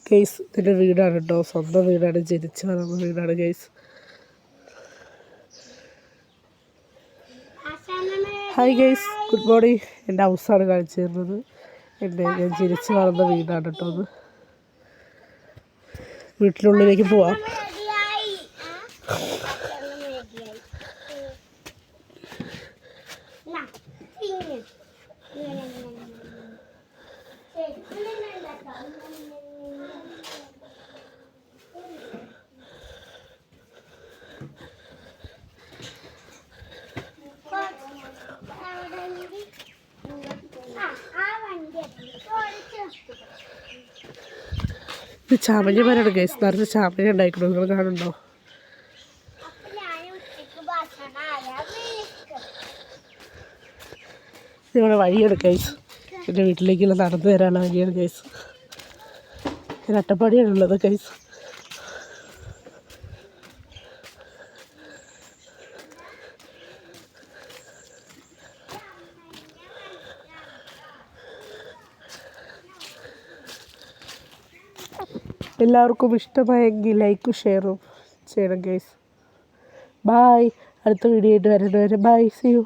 Guys ഇതിൻ്റെ വീടാണ് കേട്ടോ, സ്വന്തം വീടാണ്, ജനിച്ച് വളർന്ന വീടാണ് guys. Hi guys, good morning. എൻ്റെ ഹൗസാണ് കാണിച്ചു തരുന്നത്. ഞാൻ ജനിച്ച് വളർന്ന വീടാണ് കേട്ടോ അത്. വീട്ടിനുള്ളിലേക്ക് പോവാം. ഇത് ചാമഞ്ഞ മരമാണ് ഗൈസ്, നിറച്ച് ചാമഞ്ഞ ഉണ്ടായിക്കണോ, നിങ്ങൾ കാണുന്നുണ്ടോ? ഇവിടെ വഴിയാണ് ഗൈസ്, എൻ്റെ വീട്ടിലേക്കുള്ള നടന്നു വരാനുള്ള വഴിയാണ് ഗൈസ്. ഞാൻ അട്ടപ്പാടിയാണുള്ളത് ഗൈസ്. എല്ലാവർക്കും ഇഷ്ടമായെങ്കിൽ ലൈക്കും ഷെയറും ചെയ്യണം ഗൈസ്. ബായ്. അടുത്ത വീഡിയോ ആയിട്ട് വരുന്നവരെ ബായ്, സീ യു.